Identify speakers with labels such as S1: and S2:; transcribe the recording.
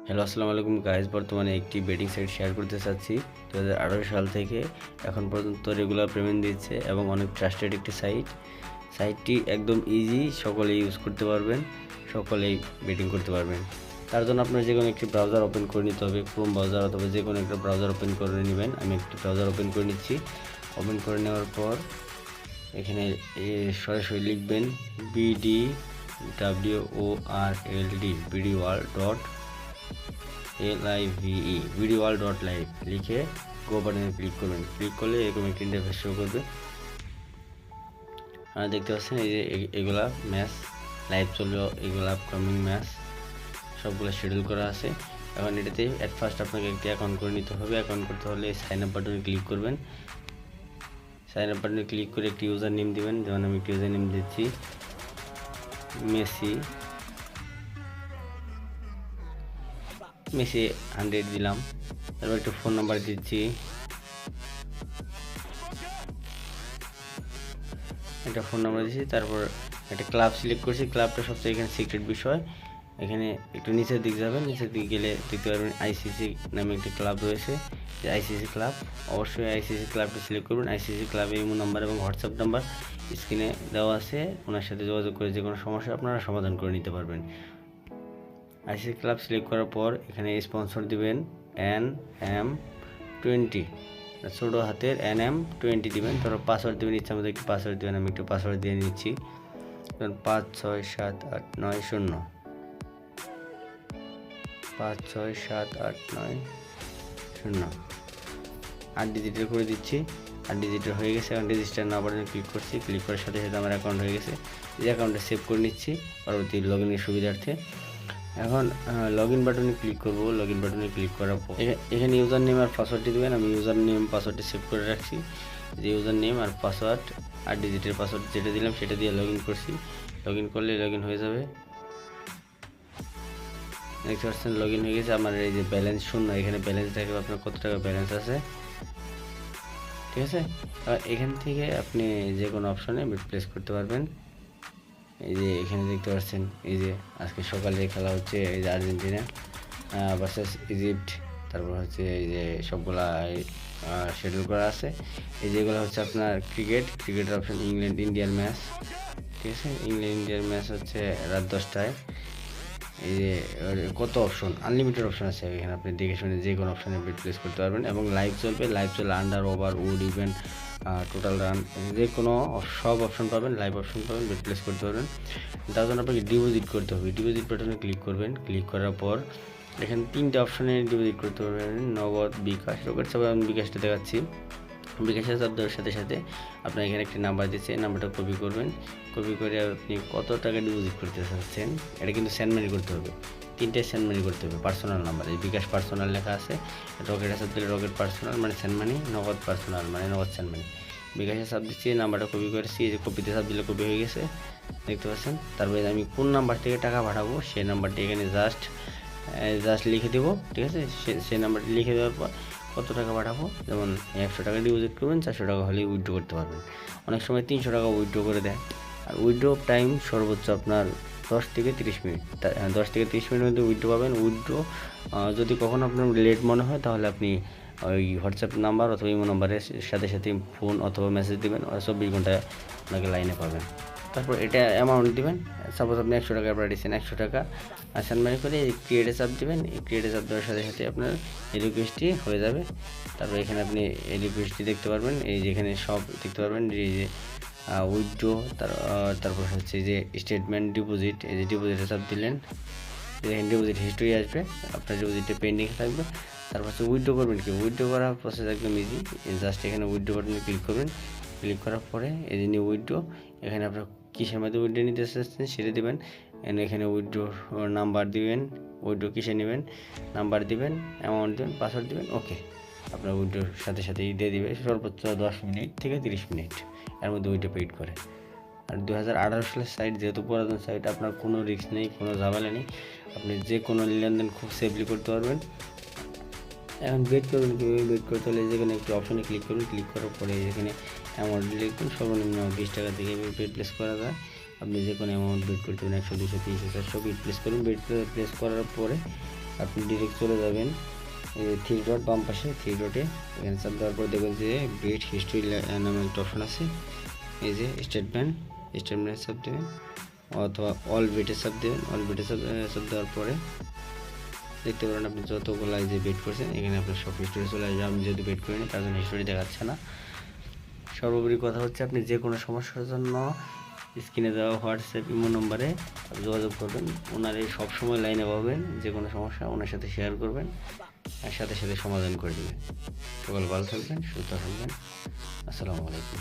S1: Hello, আসসালামু আলাইকুম guys. বর্তমানে একটি বেটিং সাইট শেয়ার করতে চাচ্ছি। 2018 সাল থেকে এখন পর্যন্ত রেগুলার পেমেন্ট দিচ্ছে এবং অনেক ট্রাস্টেড একটি সাইটটি একদম ইজি, সকলেই ইউজ করতে পারবেন, সকলেই বেটিং করতে পারবেন। তার জন্য আপনার যে কোনো একটি ব্রাউজার ওপেন করে নিতে হবে, ক্রোম ব্রাউজার অথবা যে কোনো একটা ব্রাউজার ওপেন করে নেবেন। আমি একটি ব্রাউজার ওপেন করে নিচ্ছি। ওপেন করে নেওয়ার পর এখানে সরাসরি লিখবেন bdworld.live লিখে গো বাটনে ক্লিক করবেন। ক্লিক করলে এরকম একটি ইন্টারফেস শো করবে। দেখতে পাচ্ছেন এই যে এগুলা ম্যাচ লাইভ চলবে, এগুলা আপকামিং ম্যাচ সবগুলো শিডিউল করা আছে। এখন এটাতে অ্যাট ফার্স্ট আপনাকে একটি অ্যাকাউন্ট করে নিতে হবে। অ্যাকাউন্ট করতে হলে সাইন আপ বাটনে ক্লিক করবেন। সাইন আপ বাটনে ক্লিক করে একটি ইউজার নেম দিবেন। যেমন আমি একটি ইউজার নেম দিচ্ছি মেসি 100 দিলাম। তারপর একটা ফোন নাম্বার দিচ্ছি, তারপর একটা ক্লাব সিলেক্ট করছি। ক্লাবটা সবচেয়ে এখানে সিক্রেট বিষয়। এখানে একটু নিচের দিক যাবেন, নিচের দিকে গেলে দেখতে পারবেন আইসিসি নামে একটি ক্লাব রয়েছে, যে আইসিসি ক্লাব। অবশ্যই আইসিসি ক্লাবটা সিলেক্ট করবেন। আইসিসি ক্লাবে ইমো নাম্বার এবং হোয়াটসঅ্যাপ নাম্বার স্ক্রিনে দেওয়া আছে, ওনার সাথে যোগাযোগ করে যে কোনো সমস্যা আপনারা সমাধান করে নিতে পারবেন। আইসিসি ক্লাব সিলেক্ট করার পর এখানে স্পন্সর দিবেন NM20, ছোটো হাতের NM20 দিবেন। তারপর পাসওয়ার্ড দেবেন, ইচ্ছা মতো একটি পাসওয়ার্ড দেবেন। আমি একটু পাসওয়ার্ড দিয়ে নিচ্ছি, 567890 567890 8 ডিজিটের করে দিচ্ছি। 8 ডিজিটের হয়ে গেছে। এখন রেজিস্টার নাও বাটনে ক্লিক করছি। ক্লিক করার সাথে সাথে আমার অ্যাকাউন্ট হয়ে গেছে। এই অ্যাকাউন্টটা সেভ করে নিচ্ছি পরবর্তী লগ ইনের সুবিধার্থে। এখন লগ ইন বাটনে ক্লিক করব। লগ ইন বাটনে ক্লিক করার পর এখানে ইউজার নেম আর পাসওয়ার্ডটি দেবেন। আমি ইউজার নেম পাসওয়ার্ডটি সেভ করে রাখছি। যে ইউজার নেম আর পাসওয়ার্ড 8 ডিজিটের পাসওয়ার্ড যেটা দিলাম সেটা দিয়ে লগ ইন করছি। লগ ইন করলে লগ ইন হয়ে যাবে। দেখতে পাচ্ছেন লগ ইন হয়ে গেছে। আমার এই যে ব্যালেন্স শূন্য, এখানে ব্যালেন্স দেখাবে আপনার কত টাকা ব্যালেন্স আছে। ঠিক আছে, এখান থেকে আপনি যে কোনো অপশনে বেট প্লেস করতে পারবেন। এই যে এখানে দেখতে পাচ্ছেন এই যে আজকে সকালে খেলা হচ্ছে, এই যে আর্জেন্টিনা ভার্সেস ইজিপ্ট। তারপর হচ্ছে এই যে সবগুলা শিডিউল করা আছে। এই যেগুলো হচ্ছে আপনার ক্রিকেটের অপশন ইংল্যান্ড ইন্ডিয়ার ম্যাচ। ঠিক আছে, ইংল্যান্ড ইন্ডিয়ার ম্যাচ হচ্ছে রাত 10টায়। এই যে কত অপশন, আনলিমিটেড অপশন আছে এখানে, আপনি দেখে শুনে যে কোনো অপশনে বেট প্লেস করতে পারবেন এবং লাইভ চলবে আন্ডার, ওভার, উড, ইভেন্ট, টোটাল রান, যে কোনো সব অপশন পাবেন, লাইভ অপশন পাবেন, বেট প্লেস করতে পারবেন। তার জন্য আপনাকে ডিপোজিট করতে হবে। ডিপোজিট বাটনে ক্লিক করবেন। ক্লিক করার পর এখানে 3টে অপশনে ডিপোজিট করতে পারবেন, নগদ, বিকাশ। রকেট সবাই আমি বিকাশটা দেখাচ্ছি। বিকাশের চাপ দেওয়ার সাথে সাথে আপনার এখানে একটি নাম্বার দিচ্ছে, এই নাম্বারটা কপি করবেন। কপি করে আপনি কত টাকা ডিপোজিট করতে চাচ্ছেন, এটা কিন্তু সেন্ড মানি করতে হবে। 3টে সেন্ড মানি করতে হবে, পার্সোনাল নাম্বার। এই বিকাশ পার্সোনাল লেখা আছে, রকেটের চাপ দিলে রকেট পার্সোনাল মানে সেন্ড মানি, নগদ পার্সোনাল মানে নগদ সেন্ড মানি। বিকাশের চাপ দিচ্ছি, নাম্বারটা কপি করেছি। এই যে কপিতে চাপ দিলে কপি হয়ে গেছে, দেখতে পাচ্ছেন। তারপরে আমি কোন নাম্বার থেকে টাকা পাঠাবো সেই নাম্বারটি এখানে জাস্ট লিখে দেবো। ঠিক আছে, সেই নাম্বারটি লিখে দেওয়ার পর কত টাকা পাঠাবো, যেমন 100 টাকা ডিপোজিট করবেন, 400 টাকা হলেই উইথড্র করতে পারবেন। অনেক সময় 300 টাকা উইথড্র করে দেয়। আর উইথড্র টাইম সর্বোচ্চ আপনার 10 থেকে 30 মিনিট। 10 থেকে 30 মিনিটের মধ্যে উইথড্র পাবেন। উইথড্র যদি কখনো আপনার লেট মনে হয় তাহলে আপনি ওই হোয়াটসঅ্যাপ নাম্বার অথবা ইমো নাম্বারের সাথে সাথে ফোন অথবা মেসেজ দেবেন, 24 ঘন্টায় আপনাকে লাইনে পাবেন। তারপর এটা অ্যামাউন্ট দিবেন। সাপোজ আপনি 100 টাকা পাঠিয়েছেন, 100 টাকা সেন্ড মানি করে এই ক্রিয়েটে চাপ দেবেন। এই ক্রিয়েটে চাপ দেওয়ার সাথে সাথে আপনার এই রিকোয়েস্টটি হয়ে যাবে। তারপর এখানে আপনি এই রিকোয়েস্টটি দেখতে পারবেন, এই যেখানে সব দেখতে পারবেন, এই যে উইথড্র, তারপর হচ্ছে যে স্টেটমেন্ট, ডিপোজিট। এই যে ডিপোজিটে চাপ দিলেন, এখানে ডিপোজিট হিস্ট্রি আসবে, আপনার ডিপোজিটটা পেন্ডিং থাকবে। তারপর হচ্ছে উইথড্র করবেন কি, উইথড্র করার প্রসেস একদম ইজি। জাস্ট এখানে উইথড্র বাটনে ক্লিক করবেন। ক্লিক করার পরে এই যে নিউ উইথড্র, এখানে আপনার কিসের মধ্যে উইথড্র নিতে চাচ্ছেন সেটা দেবেন। এখানে উইথড্র নাম্বার দিবেন, উইথড্র কিসে নেবেন নাম্বার দিবেন, অ্যামাউন্ট দেবেন, পাসওয়ার্ড দিবেন, ওকে। আপনার উইথড্রোর সাথে সাথেই দিয়ে দিবে। সর্বোচ্চ 10 মিনিট থেকে 30 মিনিট এর মধ্যে উইথড্র পেইড করে। আর 2018 সালের সাইট, যেহেতু পুরাতন সাইট, আপনার কোনো রিস্ক নেই, কোনো ঝামেলা নেই। আপনি যে কোনো লেনদেন খুব সেফলি করতে পারবেন। এখন বেট করবেন কীভাবে, বেট করতে হলে যেখানে একটি অপশনে ক্লিক করবেন। ক্লিক করার পরে যেখানে অ্যামাউন্ট লিখবেন, সর্বনিম্ন 20 টাকা থেকে বেট প্লেস করা যায়। আপনি যে কোনো অ্যামাউন্ট বেট করতে পারেন, 100, 200, 300, 400 বেট প্লেস করুন। বেট প্লেস করার পরে আপনি ডিরেক্ট চলে যাবেন এই যে থ্রি ডট বাম পাশে, থ্রি ডটে এখানে চাপ দেওয়ার পর দেখবেন যে বেট হিস্ট্রি নামে একটা অপশন আছে। এই যে স্টেটমেন্ট চাপ দেবেন অথবা অল বেটে চাপ দেবেন। অল বেটে চাপ দেওয়ার পরে দেখতে পারেন আপনি যতগুলো যে বেট করছেন এখানে আপনার সব হিস্টোরি চলে আসবে। আমি যদি বেট করিনি তার জন্য হিস্টোরি দেখাচ্ছে না। সর্বোপরি কথা হচ্ছে আপনি যে কোনো সমস্যার জন্য স্ক্রিনে দেওয়া হোয়াটসঅ্যাপ ইমো নম্বরে যোগাযোগ করবেন। ওনার এই সবসময় লাইনে পাবেন, যে কোনো সমস্যা ওনার সাথে শেয়ার করবেন আর সাথে সাথে সমাধান করে দেবেন। সকল ভালো থাকবেন, সুস্থ থাকবেন। আসসালামু আলাইকুম।